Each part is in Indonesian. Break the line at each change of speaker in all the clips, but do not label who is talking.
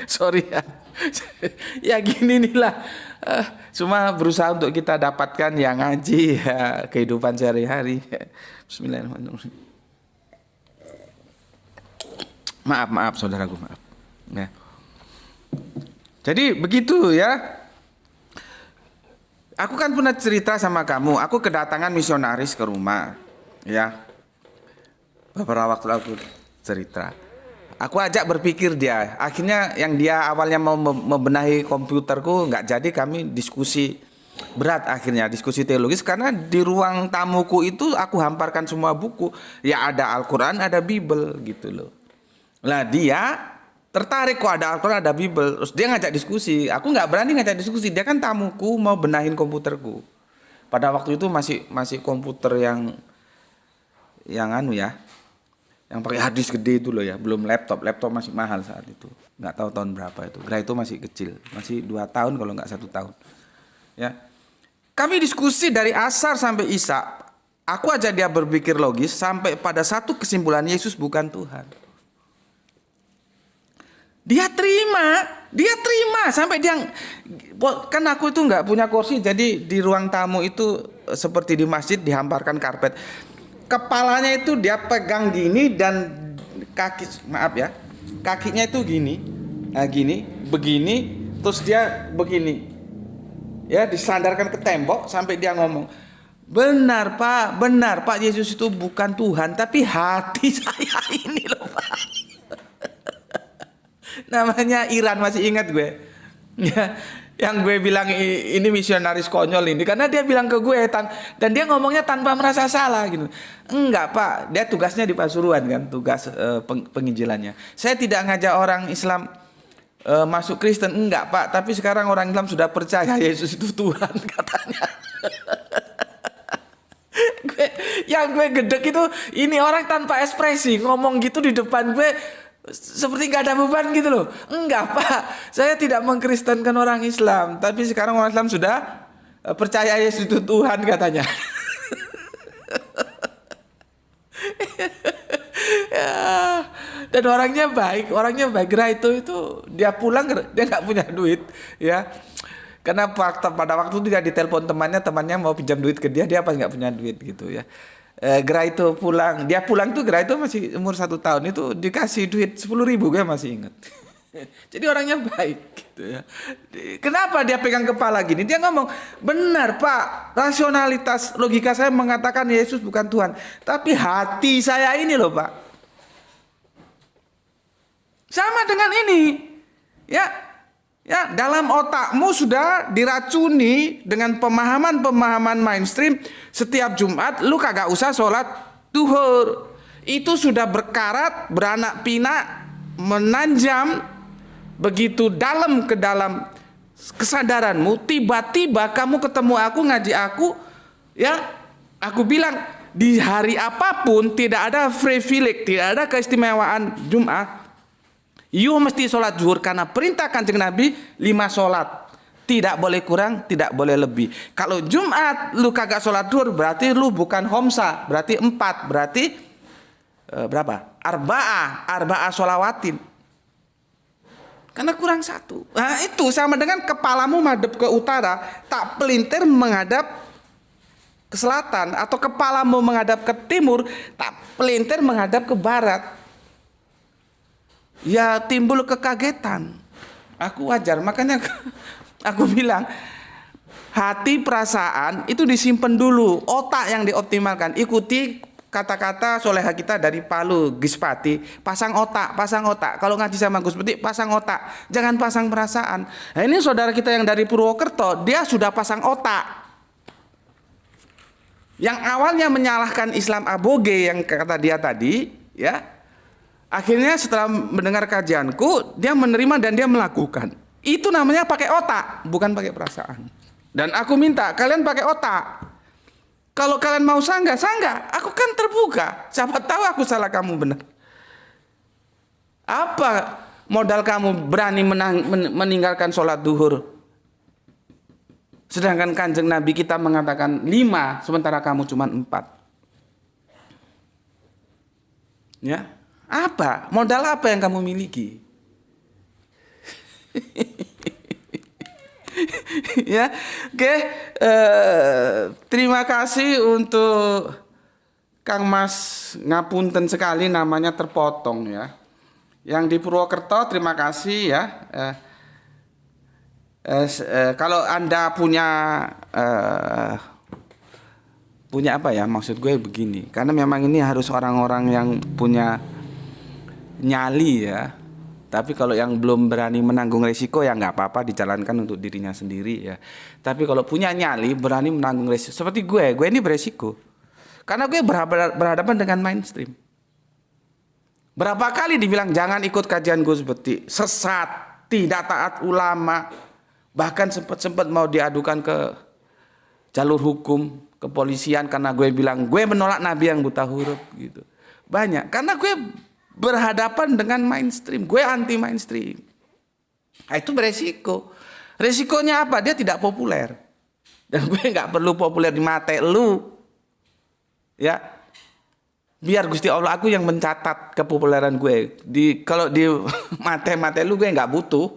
Sorry ya. Ya gini nih lah. Cuma berusaha untuk kita dapatkan yang ngaji ya, kehidupan sehari-hari. Bismillahirrahmanirrahim. Maaf saudaraku, maaf. Ya. Jadi begitu ya. Aku kan pernah cerita sama kamu, aku kedatangan misionaris ke rumah. Ya. Beberapa waktu aku cerita. Aku ajak berpikir dia. Akhirnya yang dia awalnya mau membenahi komputerku nggak jadi, kami diskusi berat akhirnya, diskusi teologis, karena di ruang tamuku itu aku hamparkan semua buku. Ya ada Al-Quran, ada Bible gitu loh. Lah dia tertarik kok ada Al-Quran, ada Bible. Terus dia ngajak diskusi. Aku nggak berani ngajak diskusi. Dia kan tamuku mau benahin komputerku. Pada waktu itu masih komputer yang anu ya, yang pakai hard disk gede itu loh ya, belum laptop masih mahal saat itu, nggak tahu tahun berapa itu. Gra itu masih kecil, masih 2 tahun kalau nggak 1 tahun. Ya, kami diskusi dari asar sampai isya. Aku ajak dia berpikir logis sampai pada satu kesimpulan, Yesus bukan Tuhan. Dia terima sampai dia, kan aku itu nggak punya kursi, jadi di ruang tamu itu seperti di masjid dihamparkan karpet. Kepalanya itu dia pegang gini dan kakinya itu gini, begini, terus dia begini, ya disandarkan ke tembok sampai dia ngomong, benar Pak, Yesus itu bukan Tuhan, tapi hati saya ini loh Pak. Namanya Iran, masih ingat gue, ya. Yang gue bilang ini misionaris konyol ini, karena dia bilang ke gue dan dia ngomongnya tanpa merasa salah gitu. Enggak Pak, dia tugasnya di Pasuruan kan, tugas penginjilannya. Saya tidak ngajak orang Islam masuk Kristen, enggak Pak, tapi sekarang orang Islam sudah percaya Yesus itu Tuhan katanya. Yang gue gedek itu, ini orang tanpa ekspresi ngomong gitu di depan gue, seperti gak ada beban gitu loh. Enggak Pak, saya tidak mengkristenkan orang Islam, tapi sekarang orang Islam sudah percaya Yesus itu Tuhan katanya. Ya, dan orangnya baik. Gra itu dia pulang, dia nggak punya duit ya, karena pada waktu itu dia ditelepon temannya mau pinjam duit ke dia pas nggak punya duit gitu ya. Gra itu dia pulang tuh, Gra itu masih umur 1 tahun, itu dikasih duit 10.000, gue masih ingat. Jadi orangnya baik gitu ya. Kenapa dia pegang kepala gini? Dia ngomong, benar Pak, rasionalitas logika saya mengatakan Yesus bukan Tuhan, tapi hati saya ini loh Pak, sama dengan ini ya. Ya, dalam otakmu sudah diracuni dengan pemahaman mainstream. Setiap Jumat lu kagak usah sholat duhur. Itu sudah berkarat, beranak pinak, menanjam begitu dalam ke dalam kesadaranmu. Tiba-tiba kamu ketemu aku, ngaji aku, ya. Aku bilang di hari apapun tidak ada privilege, tidak ada keistimewaan Jumat. You mesti sholat zuhur karena perintah Kanjeng Nabi 5 sholat. Tidak boleh kurang, tidak boleh lebih. Kalau Jumat lu kagak sholat zuhur, berarti lu bukan homsa, berarti 4, berarti berapa? Arba'ah sholawatin. Karena kurang 1. Nah itu sama dengan kepalamu madep ke utara, tak pelintir menghadap ke selatan, atau kepalamu menghadap ke timur, tak pelintir menghadap ke barat. Ya timbul kekagetan. Aku wajar, makanya aku bilang hati perasaan itu disimpan dulu, otak yang dioptimalkan. Ikuti kata-kata soleha kita dari Palu Gispati, pasang otak. Kalau ngaji sama Gus Peti, pasang otak, jangan pasang perasaan. Nah ini saudara kita yang dari Purwokerto, dia sudah pasang otak. Yang awalnya menyalahkan Islam aboge yang kata dia tadi, ya. Akhirnya setelah mendengar kajianku, dia menerima dan dia melakukan. Itu namanya pakai otak, bukan pakai perasaan. Dan aku minta kalian pakai otak. Kalau kalian mau sanggah, aku kan terbuka. Siapa tahu aku salah, kamu benar. Apa modal kamu berani meninggalkan sholat duhur? Sedangkan Kanjeng Nabi kita mengatakan 5, sementara kamu cuma 4. Ya. Apa? Modal apa yang kamu miliki? Ya, oke. Terima kasih untuk Kang Mas, ngapunten sekali namanya terpotong ya. Yang di Purwokerto terima kasih ya. Kalau Anda punya apa ya, maksud gue begini, karena memang ini harus orang-orang yang punya nyali ya. Tapi kalau yang belum berani menanggung resiko ya nggak apa-apa, dijalankan untuk dirinya sendiri ya. Tapi kalau punya nyali, berani menanggung resiko, seperti gue ini beresiko. Karena gue berhadapan dengan mainstream. Berapa kali dibilang jangan ikut kajian Gus Beti, sesat, tidak taat ulama, bahkan sempat mau diadukan ke jalur hukum, kepolisian karena gue bilang gue menolak nabi yang buta huruf gitu. Banyak, karena gue berhadapan dengan mainstream, gue anti mainstream. Nah, itu beresiko. Resikonya apa? Dia tidak populer. Dan gue nggak perlu populer di mata lu. Ya, biar Gusti Allah aku yang mencatat kepopuleran gue. Kalau di mata lu gue nggak butuh.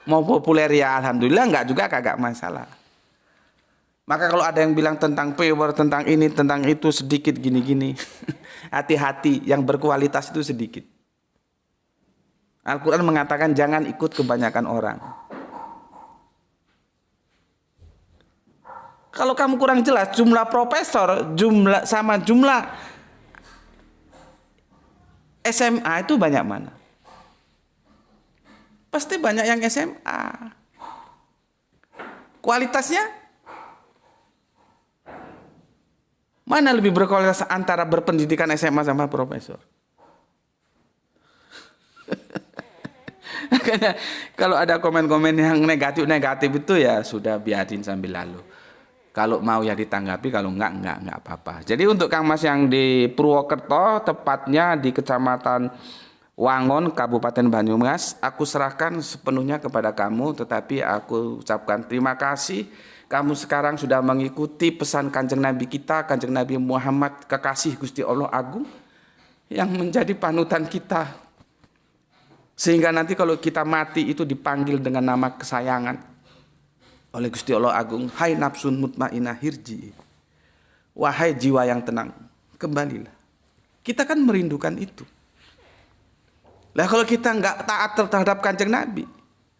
Mau populer ya alhamdulillah, nggak juga kagak masalah. Maka kalau ada yang bilang tentang power, tentang ini, tentang itu sedikit gini-gini, hati-hati, yang berkualitas itu sedikit. Al-Quran mengatakan jangan ikut kebanyakan orang. Kalau kamu kurang jelas jumlah profesor, jumlah SMA itu banyak mana? Pasti banyak yang SMA. Kualitasnya mana lebih berkualitas antara berpendidikan SMA sama profesor? Makanya kalau ada komen-komen yang negatif itu ya sudah biarin sambil lalu. Kalau mau ya ditanggapi, kalau enggak apa-apa. Jadi untuk Kang Mas yang di Purwokerto, tepatnya di Kecamatan Wangon, Kabupaten Banyumas, aku serahkan sepenuhnya kepada kamu, tetapi aku ucapkan terima kasih. Kamu sekarang sudah mengikuti pesan Kanjeng Nabi kita, Kanjeng Nabi Muhammad, kekasih Gusti Allah Agung, yang menjadi panutan kita. Sehingga nanti kalau kita mati itu dipanggil dengan nama kesayangan oleh Gusti Allah Agung, hai nafsun mutmainah hirji, wahai jiwa yang tenang, kembalilah. Kita kan merindukan itu. Lah kalau kita nggak taat terhadap Kanjeng Nabi,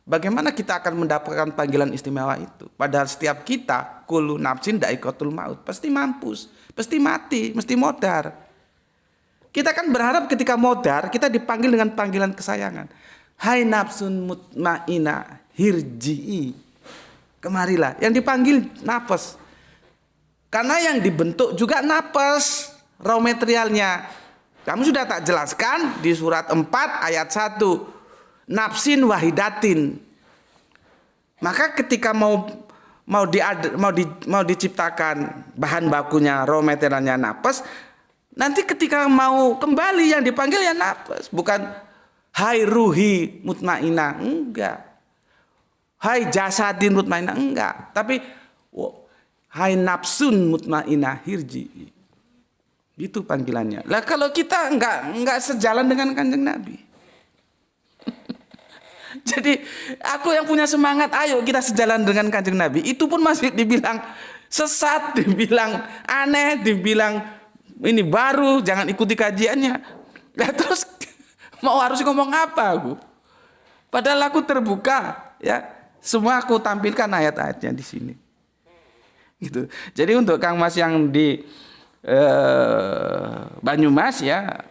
bagaimana kita akan mendapatkan panggilan istimewa itu? Padahal setiap kita, kullu nafsin dha'iqatul maut, pasti mampus, pasti mati, mesti modar. Kita kan berharap ketika modar, kita dipanggil dengan panggilan kesayangan. Hai nafsun mutmainah hirji'i, kemarilah. Yang dipanggil napas. Karena yang dibentuk juga napas, raw materialnya. Kamu sudah tak jelaskan di surat 4 ayat 1. Nafsin wahidatin. Maka ketika mau diciptakan bahan bakunya, raw materialnya napas, nanti ketika mau kembali yang dipanggil ya napas, bukan hai ruhi mutmainah, enggak. Hai jasadin mutmainah, enggak. Tapi hai nafsun mutmainah hirji. Itu panggilannya. Lah kalau kita enggak sejalan dengan Kanjeng Nabi. Jadi aku yang punya semangat, ayo kita sejalan dengan Kanjeng Nabi. Itu pun masih dibilang sesat, dibilang aneh, dibilang ini baru, jangan ikuti kajiannya. Lah terus mau harus ngomong apa aku? Padahal aku terbuka, ya. Semua aku tampilkan ayat-ayatnya di sini. Gitu. Jadi untuk Kang Mas yang di Banyumas ya,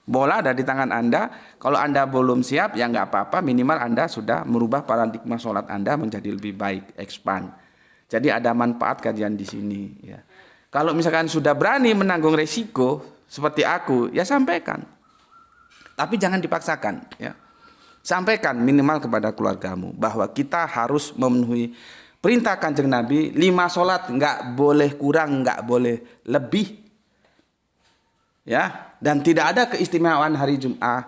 bola ada di tangan Anda. Kalau Anda belum siap ya nggak apa-apa, minimal Anda sudah merubah paradigma sholat Anda menjadi lebih baik, expand. Jadi ada manfaat kajian di sini ya. Kalau misalkan sudah berani menanggung resiko seperti aku, ya sampaikan. Tapi jangan dipaksakan ya. Sampaikan minimal kepada keluargamu bahwa kita harus memenuhi perintah Kanjeng Nabi, 5 sholat nggak boleh kurang, nggak boleh lebih, ya. Dan tidak ada keistimewaan hari Jumat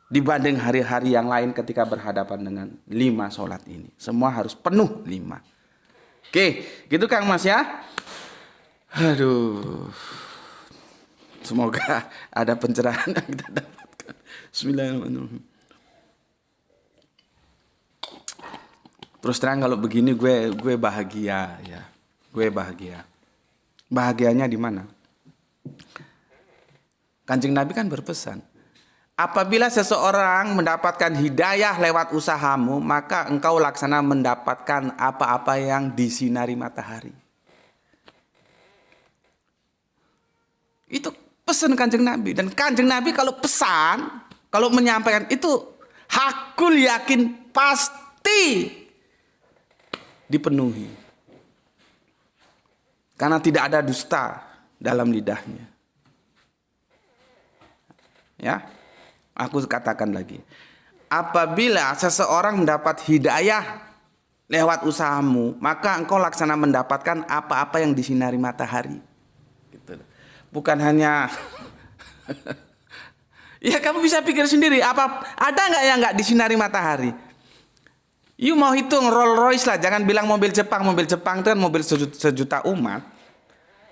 dibanding hari-hari yang lain ketika berhadapan dengan 5 sholat ini. Semua harus penuh 5. Oke, gitu Kang Mas ya. Aduh, semoga ada pencerahan yang kita dapatkan. Bismillahirrahmanirrahim. Terus terang kalau begini gue bahagia ya. Gue bahagia. Bahagianya di mana? Kanjeng Nabi kan berpesan, apabila seseorang mendapatkan hidayah lewat usahamu, maka engkau laksana mendapatkan apa-apa yang disinari matahari. Itu pesan Kanjeng Nabi. Dan Kanjeng Nabi kalau pesan, kalau menyampaikan itu hakul yakin pasti dipenuhi. Karena tidak ada dusta dalam lidahnya. Ya, aku katakan lagi. Apabila seseorang mendapat hidayah lewat usahamu, maka engkau laksana mendapatkan apa-apa yang disinari matahari. Gitu. Bukan hanya ya kamu bisa pikir sendiri, apa ada nggak yang nggak disinari matahari? You mau hitung Rolls Royce lah, jangan bilang mobil Jepang. Mobil Jepang itu kan mobil sejuta umat.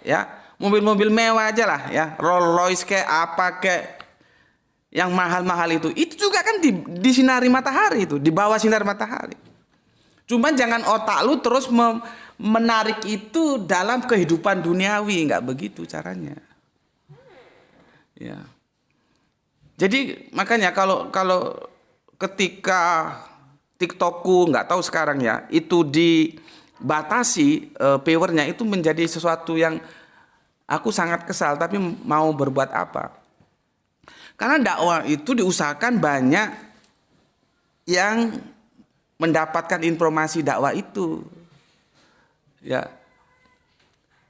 Ya, mobil-mobil mewah aja lah ya. Rolls Royce kayak apa kayak yang mahal-mahal itu juga kan disinari matahari itu, di bawah sinar matahari. Cuman jangan otak lu terus menarik itu dalam kehidupan duniawi, nggak begitu caranya. Ya. Jadi makanya kalau ketika TikTokku nggak tahu sekarang ya, itu dibatasi powernya, itu menjadi sesuatu yang aku sangat kesal, tapi mau berbuat apa? Karena dakwah itu diusahakan banyak yang mendapatkan informasi dakwah itu, ya,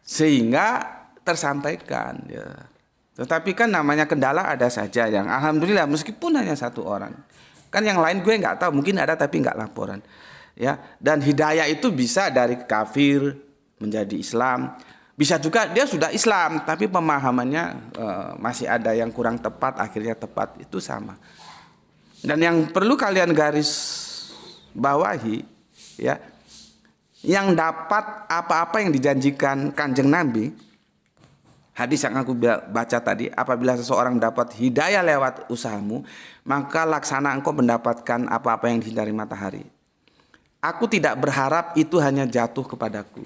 sehingga tersampaikan. Ya. Tetapi kan namanya kendala ada saja yang alhamdulillah meskipun hanya satu orang, kan yang lain gue nggak tahu, mungkin ada tapi nggak laporan. Ya, dan hidayah itu bisa dari kafir menjadi Islam. Bisa juga dia sudah Islam, tapi pemahamannya masih ada yang kurang tepat, akhirnya tepat, itu sama. Dan yang perlu kalian garis bawahi, ya, yang dapat apa-apa yang dijanjikan Kanjeng Nabi, hadis yang aku baca tadi, apabila seseorang dapat hidayah lewat usahamu, maka laksana engkau mendapatkan apa-apa yang dihindari matahari. Aku tidak berharap itu hanya jatuh kepadaku.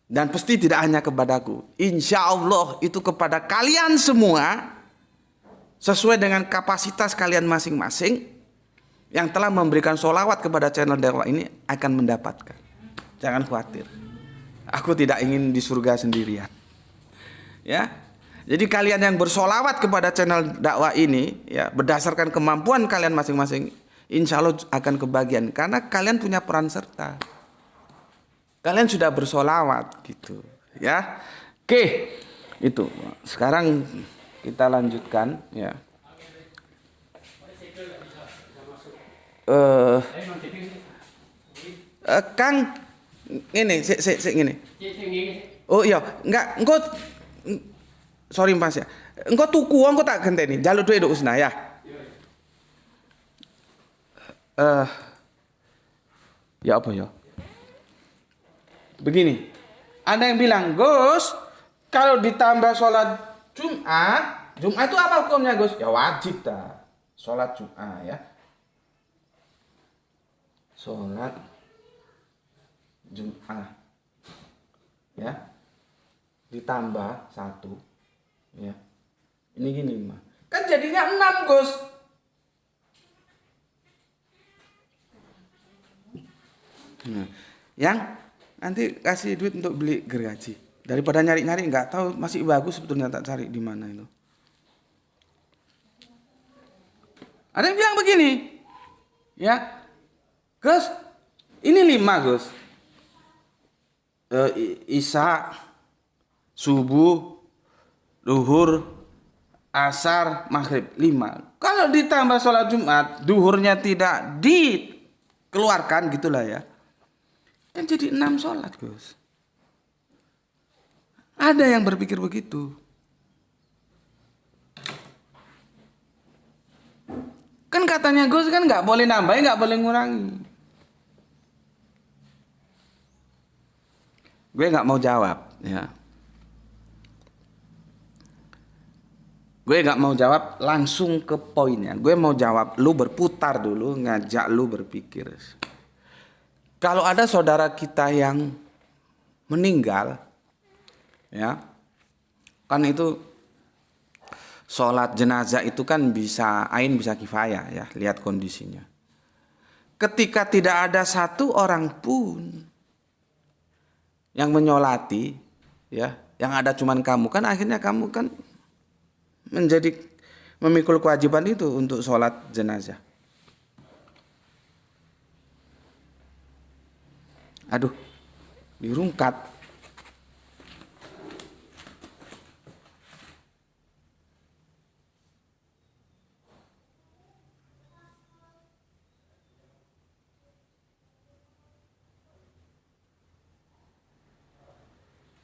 Dan pasti tidak hanya kepadaku. Insya Allah itu kepada kalian semua. Sesuai dengan kapasitas kalian masing-masing. Yang telah memberikan sholawat kepada channel dakwah ini akan mendapatkan. Jangan khawatir. Aku tidak ingin di surga sendirian. Ya. Jadi kalian yang bersolawat kepada channel dakwah ini, ya, berdasarkan kemampuan kalian masing-masing, insya Allah akan kebagian. Karena kalian punya peran serta. Kalian sudah bersolawat gitu, ya. Oke, itu. Sekarang kita lanjutkan, ya. Kang, ini, gini. Oh iya, enggak, engkau, sorry Mas ya. Engkau tuku, engkau tak genteni, jalur duit usna ya. Ya apa ya? Begini, ada yang bilang, Gus, kalau ditambah sholat Jumat itu apa hukumnya Gus? Ya wajib dah, sholat Jumat ya. Sholat Jumat ya, ditambah 1 ya. Ini gini mah, kan jadinya 6 Gus. Nah, yang nanti kasih duit untuk beli gergaji. Daripada nyari-nyari nggak tahu, masih bagus sebetulnya tak cari di mana itu. Ada yang bilang begini, ya, Gus, ini 5 Gus. Isya, subuh, duhur, asar, maghrib 5. Kalau ditambah sholat Jumat, duhurnya tidak dikeluarkan gitulah ya. Kan jadi 6 sholat Gus. Ada yang berpikir begitu. Kan katanya Gus kan nggak boleh nambahin, nggak boleh ngurangi. Gue nggak mau jawab, ya. Gue nggak mau jawab langsung ke poinnya. Gue mau jawab, lu berputar dulu, ngajak lu berpikir. Kalau ada saudara kita yang meninggal, ya, kan itu sholat jenazah itu kan bisa ain bisa kifayah ya, lihat kondisinya. Ketika tidak ada satu orang pun yang menyolati, ya, yang ada cuman kamu, kan akhirnya kamu kan menjadi memikul kewajiban itu untuk sholat jenazah. Aduh, dirungkat.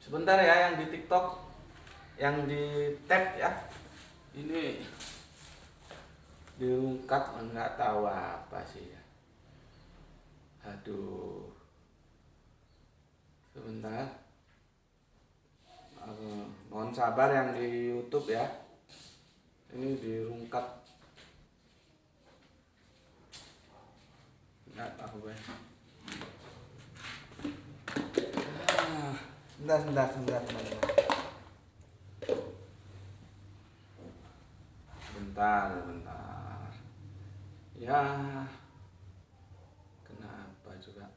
Sebentar ya, yang di TikTok, yang di tag ya. Ini dirungkat, nggak tahu apa sih ya. Aduh. Sebentar. Mohon sabar yang di YouTube ya. Ini dirungkat. Nggak tahu ya. Sebentar teman-teman. Bentar. Ya. Kenapa juga?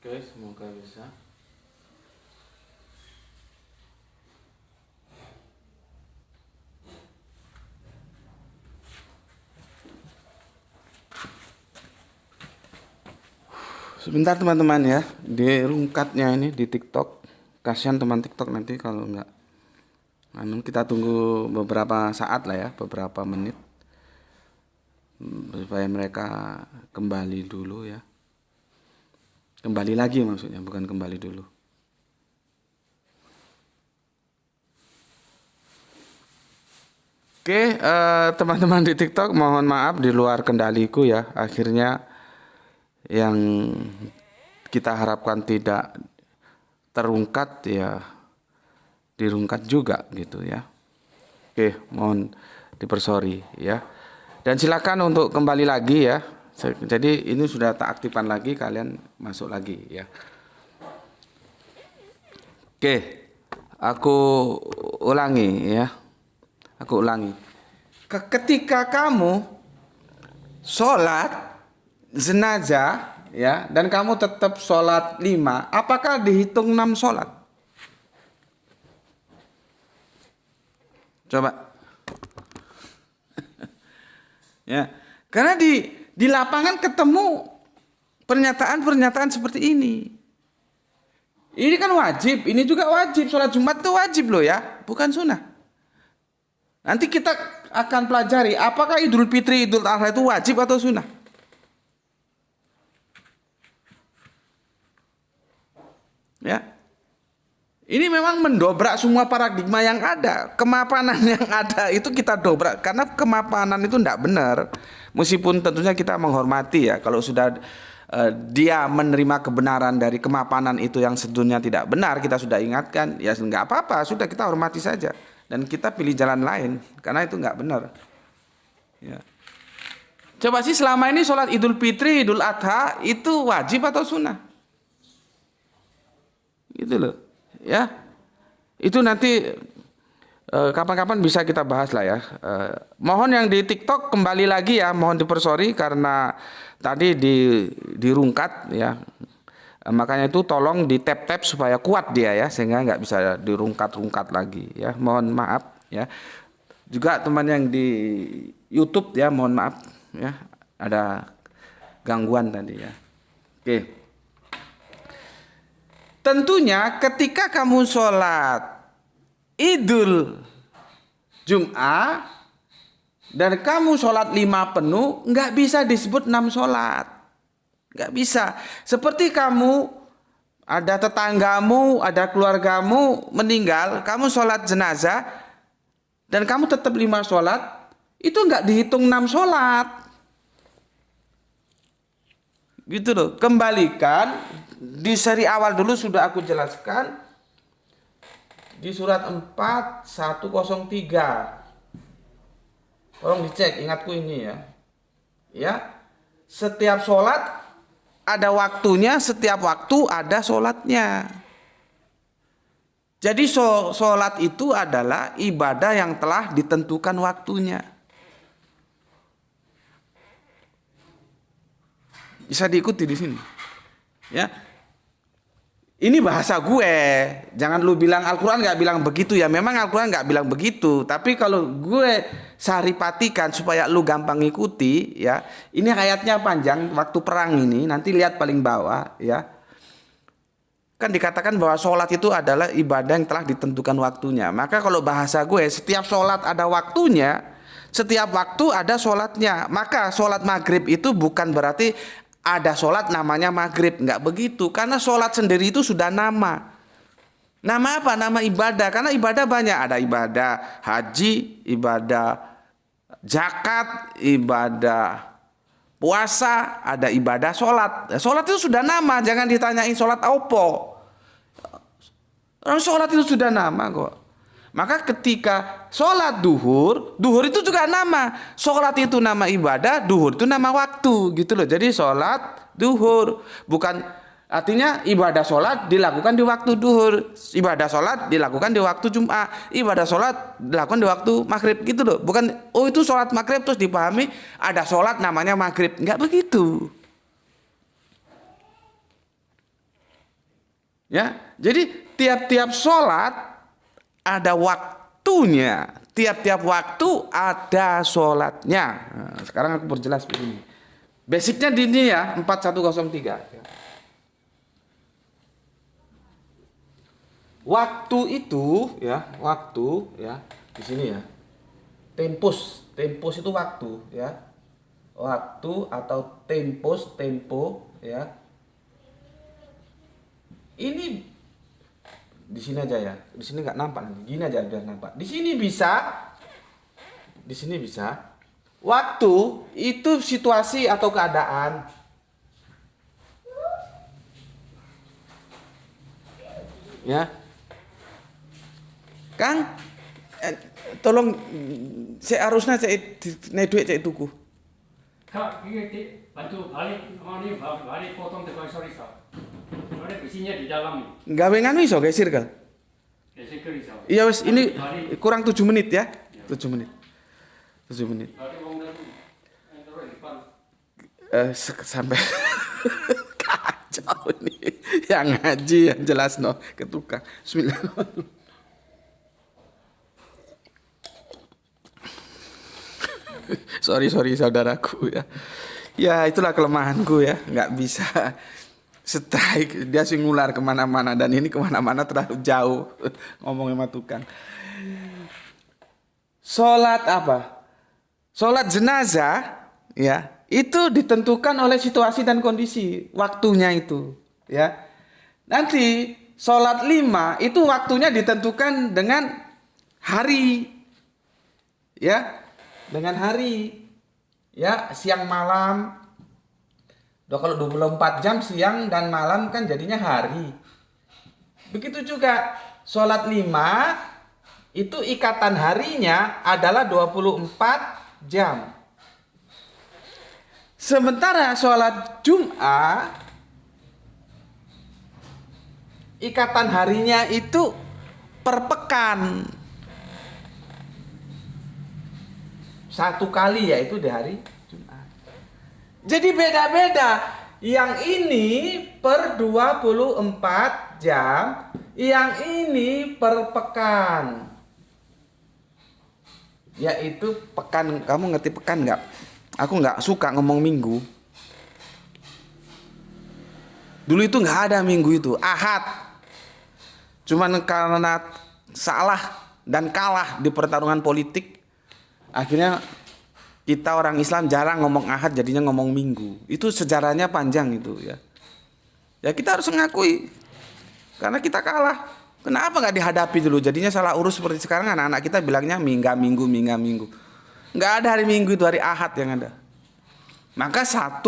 Oke, semoga bisa. Sebentar teman-teman ya, di rungkatnya ini di TikTok. Kasihan teman TikTok nanti kalau enggak. Kita tunggu beberapa saat lah ya, beberapa menit. Supaya mereka kembali dulu ya. Kembali lagi maksudnya, bukan kembali dulu. Oke, teman-teman di TikTok, mohon maaf di luar kendaliku ya. Akhirnya yang kita harapkan tidak terungkat ya dirungkat juga gitu ya. Oke, mohon dipersori ya. Dan silakan untuk kembali lagi ya. Jadi ini sudah tak aktifkan lagi, kalian masuk lagi ya. Oke, aku ulangi ya. Aku ulangi. Ketika kamu sholat jenazah ya, dan kamu tetap sholat 5, apakah dihitung 6 sholat? Coba. Ya, karena di lapangan ketemu pernyataan-pernyataan seperti ini. Ini kan wajib, ini juga wajib. Sholat Jumat itu wajib loh ya, bukan sunnah. Nanti kita akan pelajari apakah Idul Fitri, Idul Adha itu wajib atau sunnah. Ya, ini memang mendobrak semua paradigma yang ada, kemapanan yang ada itu kita dobrak karena kemapanan itu tidak benar. Meskipun tentunya kita menghormati ya, kalau sudah dia menerima kebenaran dari kemapanan itu yang sebetulnya tidak benar, kita sudah ingatkan, ya nggak apa-apa, sudah kita hormati saja dan kita pilih jalan lain karena itu nggak benar. Ya. Coba sih selama ini sholat Idul Fitri, Idul Adha itu wajib atau sunnah? Gitu loh, ya. Itu nanti kapan-kapan bisa kita bahas lah ya. Mohon yang di TikTok kembali lagi ya, mohon dipersori karena tadi dirungkat ya. Makanya itu tolong di tap-tap supaya kuat dia ya, sehingga nggak bisa dirungkat-rungkat lagi ya. Mohon maaf ya. Juga teman yang di YouTube ya, mohon maaf ya, ada gangguan tadi ya. Oke. Tentunya ketika kamu sholat Idul Jum'ah dan kamu sholat 5 penuh, nggak bisa disebut 6 sholat. Nggak bisa. Seperti kamu ada tetanggamu, ada keluargamu meninggal, kamu sholat jenazah dan kamu tetap 5 sholat, itu nggak dihitung 6 sholat. Gitu loh. Kembalikan di seri awal dulu sudah aku jelaskan di surat 4103. Tolong dicek, ingatku ini ya. Ya. Setiap sholat ada waktunya, setiap waktu ada sholatnya. Jadi sholat itu adalah ibadah yang telah ditentukan waktunya. Bisa diikuti di sini. Ya. Ini bahasa gue. Jangan lu bilang Al-Quran gak bilang begitu ya. Memang Al-Quran gak bilang begitu. Tapi kalau gue saripatikan supaya lu gampang ngikuti ya. Ini ayatnya panjang waktu perang ini. Nanti lihat paling bawah ya. Kan dikatakan bahwa sholat itu adalah ibadah yang telah ditentukan waktunya. Maka kalau bahasa gue, setiap sholat ada waktunya. Setiap waktu ada sholatnya. Maka sholat maghrib itu bukan berarti ada sholat namanya maghrib, nggak begitu. Karena sholat sendiri itu sudah nama. Nama apa? Nama ibadah. Karena ibadah banyak. Ada ibadah haji, ibadah zakat, ibadah puasa, ada ibadah sholat. Sholat itu sudah nama. Jangan ditanyain sholat apa. Sholat itu sudah nama kok. Maka ketika sholat duhur, duhur itu juga nama. Sholat itu nama ibadah, duhur itu nama waktu, gitu loh. Jadi sholat duhur, bukan artinya ibadah sholat dilakukan di waktu duhur, ibadah sholat dilakukan di waktu Jumat, ibadah sholat dilakukan di waktu maghrib, gitu loh. Bukan oh itu sholat maghrib terus dipahami ada sholat namanya maghrib, nggak begitu. Ya, jadi tiap-tiap sholat ada waktunya, tiap-tiap waktu ada sholatnya. Nah, sekarang aku perjelas begini. Basicnya di ini ya, 4103. Waktu itu ya, waktu ya di sini ya. Tempus itu waktu ya. Waktu atau tempo ya. Ini di sini aja ya. Di sini nggak nampak nanti. Gini aja biar nampak. Di sini bisa. Di sini bisa. Waktu itu situasi atau keadaan. Ya. Kang, tolong saya harusnya saya naik duit saya tuku.
Kak, ini bantu balik potong dengan sorry. Ada besinya di dalam.
Gawe nganu iso guys circle.
Circle iso.
Iya wes ini kurang 7 menit ya. 7 menit. 7 menit. Sampai kacau ini. Yang ngaji yang jelas no ke tukang. Bismillahirrahmanirrahim. Sorry saudaraku ya. Ya itulah kelemahanku ya, nggak bisa strike, dia singular kemana-mana dan ini kemana-mana terlalu jauh ngomong sama tukang. Sholat apa? Sholat jenazah ya itu ditentukan oleh situasi dan kondisi waktunya itu ya. Nanti sholat 5 itu waktunya ditentukan dengan hari ya, dengan hari ya, siang malam. Kalau 24 jam siang dan malam kan jadinya hari. Begitu juga sholat 5 itu ikatan harinya adalah 24 jam. Sementara sholat Jumat ikatan harinya itu per pekan. Satu kali yaitu di hari Jumat. Jadi beda-beda. Yang ini per 24 jam, yang ini per pekan. Yaitu pekan, kamu ngerti pekan nggak? Aku nggak suka ngomong minggu. Dulu itu nggak ada minggu itu, Ahad. Cuman karena salah dan kalah di pertarungan politik, akhirnya kita orang Islam jarang ngomong Ahad, jadinya ngomong minggu. Itu sejarahnya panjang itu ya. Ya kita harus mengakui. Karena kita kalah. Kenapa nggak dihadapi dulu? Jadinya salah urus seperti sekarang anak-anak kita bilangnya minggu. Nggak ada hari Minggu itu, hari Ahad yang ada. Maka 1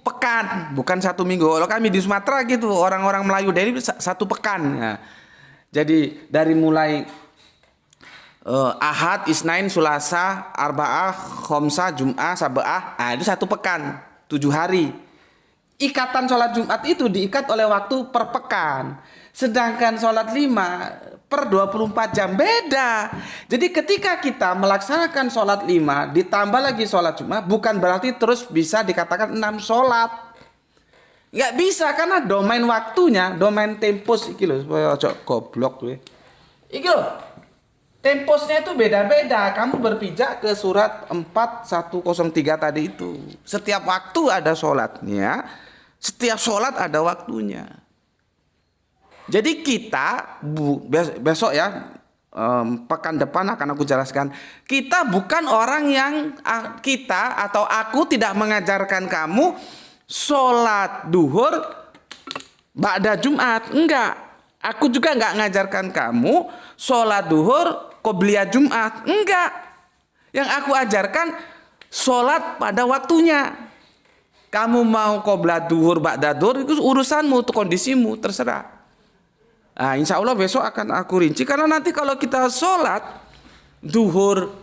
pekan, bukan 1 minggu. Kalau kami di Sumatera gitu, orang-orang Melayu dari 1 pekan. Ya. Jadi dari mulai Ahad, Isnain, Sulasa, Arba'ah, Khomsah, Jum'ah, Sab'ah, itu 1 pekan, 7 hari. Ikatan sholat Jumat itu diikat oleh waktu per pekan. Sedangkan sholat 5 per 24 jam beda. Jadi ketika kita melaksanakan sholat 5 ditambah lagi sholat Jumat, bukan berarti terus bisa dikatakan 6 sholat. Nggak bisa, karena domain waktunya, domain tempus iki lho, supaya ojo goblok gue. Iki lho. Temposnya itu beda-beda. Kamu berpijak ke surat 4103 tadi itu. Setiap waktu ada sholatnya, setiap sholat ada waktunya. Jadi kita besok ya, pekan depan akan aku jelaskan. Kita bukan orang yang kita atau aku tidak mengajarkan kamu sholat duhur ba'da Jumat. Enggak. Aku juga enggak ngajarkan kamu sholat duhur qobliyah Jumat. Enggak. Yang aku ajarkan sholat pada waktunya. Kamu mau qobliyah duhur ba'da duhur itu urusanmu, itu kondisimu, terserah. Nah, insya Allah besok akan aku rinci, karena nanti kalau kita sholat duhur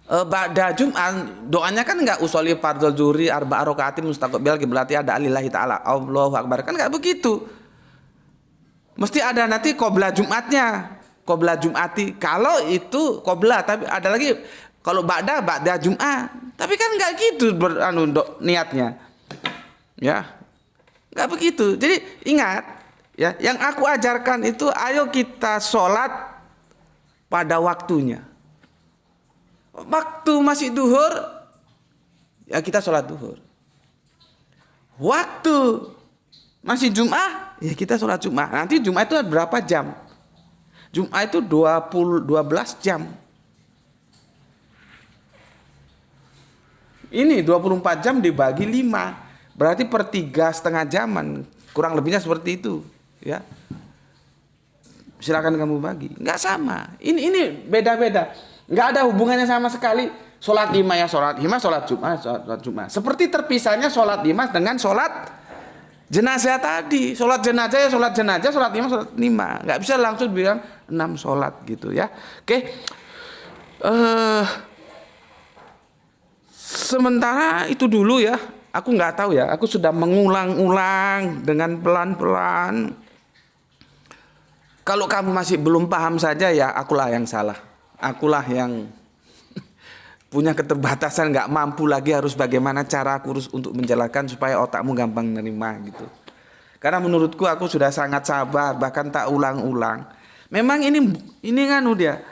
ba'da Jum'ah, doanya kan nggak usolli fardhu zuhri arba'a rakaatin mustaqbil berarti ada alillahi ta'ala Allahu akbar, kan nggak begitu. Mesti ada nanti qobla Jumatnya, qobla Jum'ati. Kalau itu qobla, tapi ada lagi kalau ba'da Jum'ah. Tapi kan nggak gitu niatnya. Ya. Nggak begitu. Jadi ingat ya, yang aku ajarkan itu ayo kita sholat pada waktunya. Waktu masih duhur, ya kita sholat duhur. Waktu masih Jum'ah, ya kita sholat Jum'ah. Nanti Jum'ah itu berapa jam? Jum'ah itu 12 jam. Ini 24 jam dibagi 5. Berarti per 3,5 jaman. Kurang lebihnya seperti itu. Ya, silakan kamu bagi. Nggak sama. Ini beda-beda. Nggak ada hubungannya sama sekali. Sholat 5 ya sholat 5, sholat Jumat. Seperti terpisahnya sholat 5 dengan sholat jenazah tadi. Sholat jenazah ya sholat jenazah, sholat 5 sholat 5. Nggak bisa langsung bilang 6 sholat gitu ya. Oke. Sementara itu dulu ya. Aku nggak tahu ya. Aku sudah mengulang-ulang dengan pelan-pelan. Kalau kamu masih belum paham saja ya akulah yang salah. Akulah yang punya keterbatasan, nggak mampu lagi harus bagaimana cara aku untuk menjelaskan supaya otakmu gampang nerima gitu. Karena menurutku aku sudah sangat sabar, bahkan tak ulang-ulang. Memang ini kan dia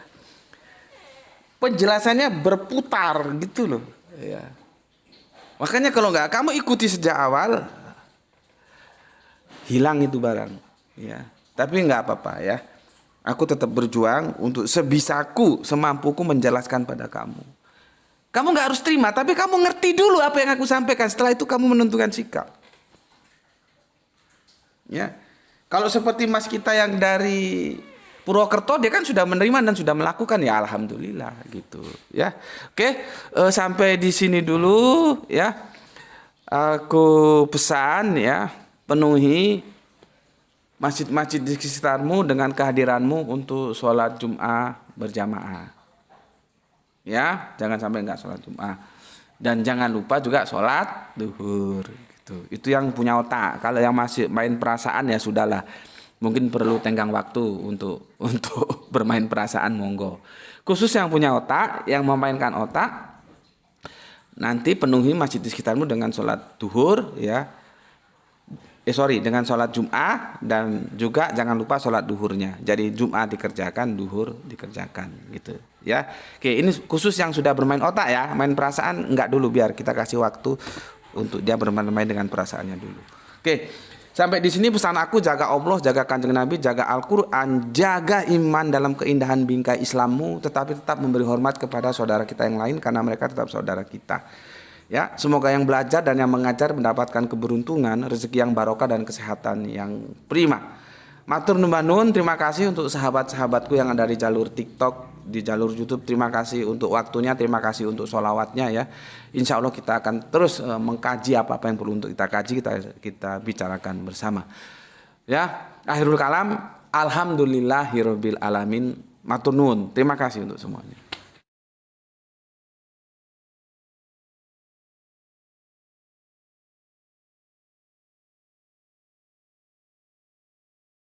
penjelasannya berputar gitu loh. Ya. Makanya kalau nggak kamu ikuti sejak awal, hilang itu barang. Ya. Tapi nggak apa-apa ya. Aku tetap berjuang untuk sebisaku, semampuku menjelaskan pada kamu. Kamu nggak harus terima, tapi kamu ngerti dulu apa yang aku sampaikan. Setelah itu kamu menentukan sikap. Ya, kalau seperti mas kita yang dari Purwokerto, dia kan sudah menerima dan sudah melakukan, ya alhamdulillah gitu. Ya, oke, sampai di sini dulu ya. Aku pesan ya, penuhi masjid-masjid di sekitarmu dengan kehadiranmu untuk sholat Jum'ah berjamaah. Ya, jangan sampai enggak sholat Jum'ah. Dan jangan lupa juga sholat duhur. Gitu. Itu yang punya otak. Kalau yang masih main perasaan ya sudahlah. Mungkin perlu tenggang waktu untuk bermain perasaan, monggo. Khusus yang punya otak, yang memainkan otak, nanti penuhi masjid di sekitarmu dengan sholat duhur ya. Dengan sholat Jum'ah, dan juga jangan lupa sholat duhurnya. Jadi Jum'ah dikerjakan, duhur dikerjakan gitu ya. Oke, ini khusus yang sudah bermain otak ya. Main perasaan enggak dulu, biar kita kasih waktu untuk dia bermain-main dengan perasaannya dulu. Oke, sampai di sini pesan aku, jaga Allah, jaga Kanjeng Nabi, jaga Al-Quran, jaga iman dalam keindahan bingkai Islammu, tetapi tetap memberi hormat kepada saudara kita yang lain karena mereka tetap saudara kita. Ya, semoga yang belajar dan yang mengajar mendapatkan keberuntungan, rezeki yang barokah dan kesehatan yang prima. Matur nuwun, terima kasih untuk sahabat-sahabatku yang ada di jalur TikTok, di jalur YouTube. Terima kasih untuk waktunya, terima kasih untuk sholawatnya ya. Insya Allah kita akan terus mengkaji apa yang perlu untuk kita kaji, kita bicarakan bersama. Ya, akhirul kalam, alhamdulillahirabbil alamin. Matur nuwun. Terima kasih untuk semuanya.